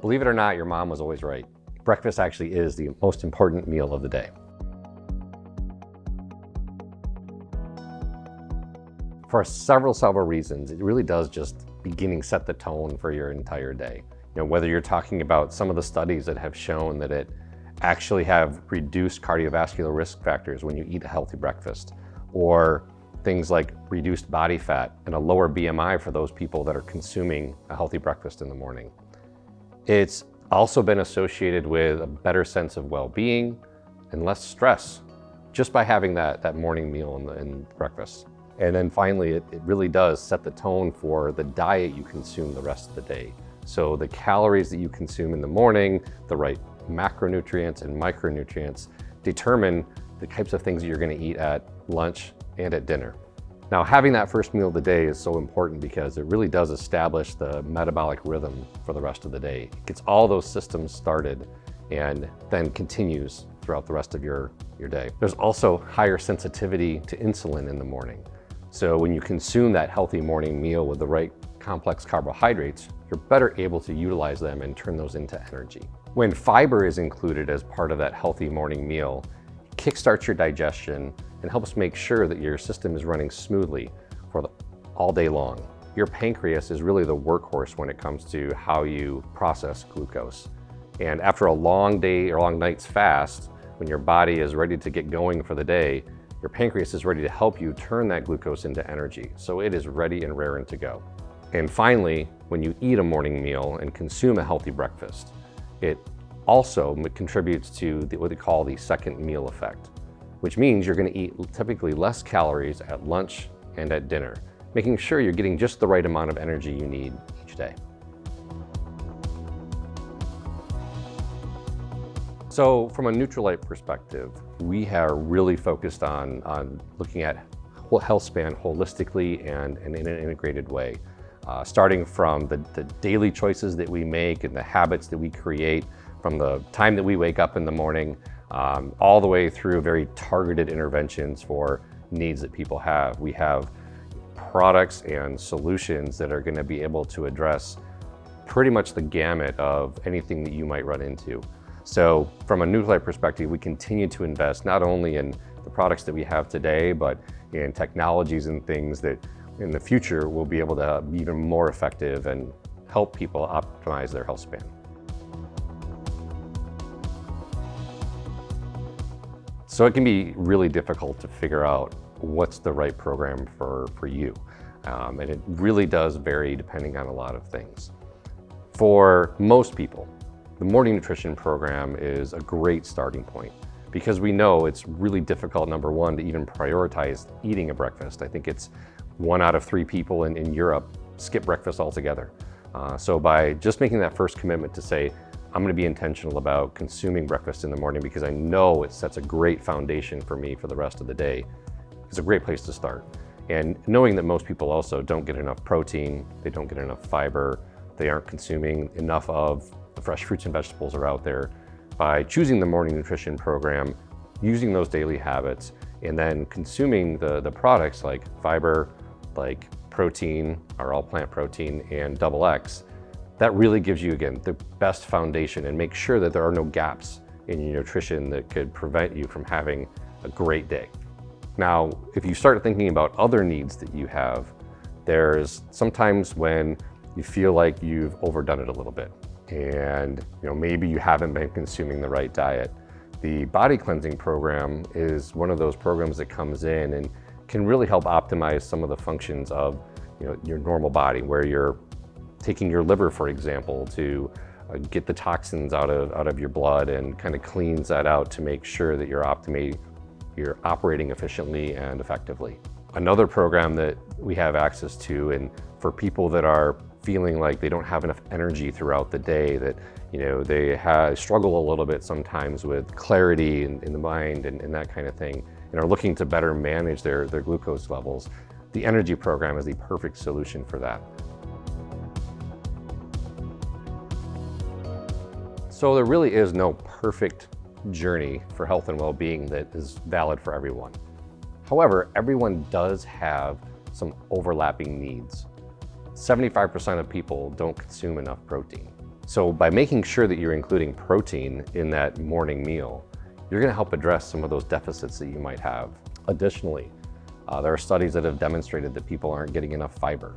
Believe it or not, your mom was always right. Breakfast actually is the most important meal of the day. For several reasons, it really does just set the tone for your entire day. Whether you're talking about some of the studies that have shown that it actually have reduced cardiovascular risk factors when you eat a healthy breakfast, or things like reduced body fat and a lower BMI for those people that are consuming a healthy breakfast in the morning. It's also been associated with a better sense of well-being and less stress just by having that morning meal in breakfast. And then finally, it really does set the tone for the diet you consume the rest of the day. So the calories that you consume in the morning, the right macronutrients and micronutrients determine the types of things that you're going to eat at lunch and at dinner. Now, having that first meal of the day is so important because it really does establish the metabolic rhythm for the rest of the day. It gets all those systems started and then continues throughout the rest of your day. There's also higher sensitivity to insulin in the morning. So when you consume that healthy morning meal with the right complex carbohydrates, you're better able to utilize them and turn those into energy. When fiber is included as part of that healthy morning meal, it kickstarts your digestion and helps make sure that your system is running smoothly for all day long. Your pancreas is really the workhorse when it comes to how you process glucose. And after a long day or long night's fast, when your body is ready to get going for the day, your pancreas is ready to help you turn that glucose into energy. So it is ready and raring to go. And finally, when you eat a morning meal and consume a healthy breakfast, it also contributes to what they call the second meal effect, which means you're going to eat typically less calories at lunch and at dinner, making sure you're getting just the right amount of energy you need each day. So from a Nutrilite perspective, we are really focused on looking at health span holistically and in an integrated way. Starting from the daily choices that we make and the habits that we create from the time that we wake up in the morning, all the way through very targeted interventions for needs that people have. We have products and solutions that are going to be able to address pretty much the gamut of anything that you might run into. So from a Nutrilite perspective, we continue to invest not only in the products that we have today, but in technologies and things that in the future will be able to be even more effective and help people optimize their health span. So it can be really difficult to figure out what's the right program for you. And it really does vary depending on a lot of things. For most people, the morning nutrition program is a great starting point because we know it's really difficult, number one, to even prioritize eating a breakfast. I think it's 1 out of 3 people in Europe skip breakfast altogether. So by just making that first commitment to say, I'm gonna be intentional about consuming breakfast in the morning because I know it sets a great foundation for me for the rest of the day, it's a great place to start. And knowing that most people also don't get enough protein, they don't get enough fiber, they aren't consuming enough of the fresh fruits and vegetables are out there. By choosing the morning nutrition program, using those daily habits, and then consuming the products like fiber, like protein, or all plant protein, and Double X, that really gives you, again, the best foundation and make sure that there are no gaps in your nutrition that could prevent you from having a great day. Now, if you start thinking about other needs that you have, there's sometimes when you feel like you've overdone it a little bit and maybe you haven't been consuming the right diet. The body cleansing program is one of those programs that comes in and can really help optimize some of the functions of your normal body, where you're taking your liver, for example, to get the toxins out of your blood and kind of cleans that out to make sure that you're operating efficiently and effectively. Another program that we have access to, and for people that are feeling like they don't have enough energy throughout the day, that they struggle a little bit sometimes with clarity in the mind and that kind of thing, and are looking to better manage their glucose levels, the energy program is the perfect solution for that. So there really is no perfect journey for health and well-being that is valid for everyone. However, everyone does have some overlapping needs. 75% of people don't consume enough protein. So by making sure that you're including protein in that morning meal, you're going to help address some of those deficits that you might have. Additionally, there are studies that have demonstrated that people aren't getting enough fiber.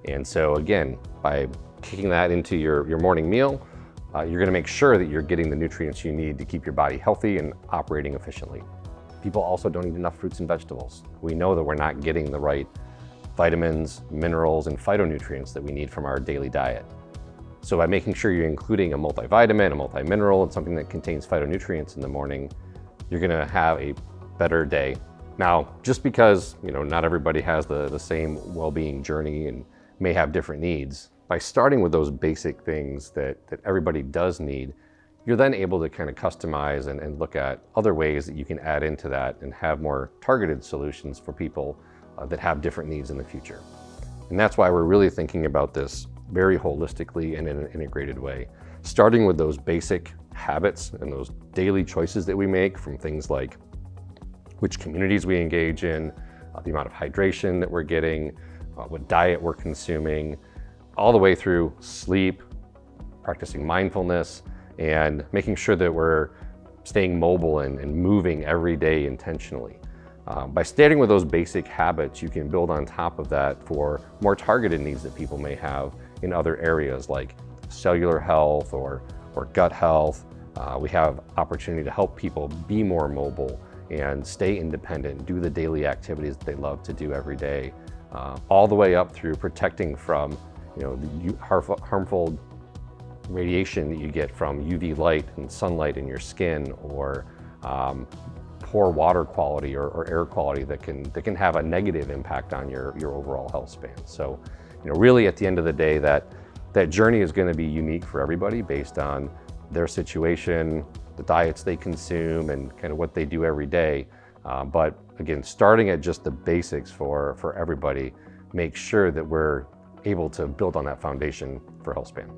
And so again, by kicking that into your morning meal, you're going to make sure that you're getting the nutrients you need to keep your body healthy and operating efficiently. People also don't eat enough fruits and vegetables. We know that we're not getting the right vitamins, minerals, and phytonutrients that we need from our daily diet. So by making sure you're including a multivitamin, a multimineral, and something that contains phytonutrients in the morning, you're gonna have a better day. Now, just because not everybody has the same well-being journey and may have different needs, by starting with those basic things that everybody does need, you're then able to kind of customize and look at other ways that you can add into that and have more targeted solutions for people that have different needs in the future. And that's why we're really thinking about this very holistically and in an integrated way, starting with those basic habits and those daily choices that we make, from things like which communities we engage in, the amount of hydration that we're getting, what diet we're consuming, all the way through sleep, practicing mindfulness, and making sure that we're staying mobile and moving every day intentionally. By starting with those basic habits, you can build on top of that for more targeted needs that people may have in other areas like cellular health or gut health. We have opportunity to help people be more mobile and stay independent, do the daily activities that they love to do every day, all the way up through protecting from the harmful radiation that you get from UV light and sunlight in your skin, or poor water quality or air quality that can have a negative impact on your overall health span. So, really at the end of the day, that journey is going to be unique for everybody based on their situation, the diets they consume, and kind of what they do every day. But again, starting at just the basics for everybody, make sure that we're able to build on that foundation for HealthSpan.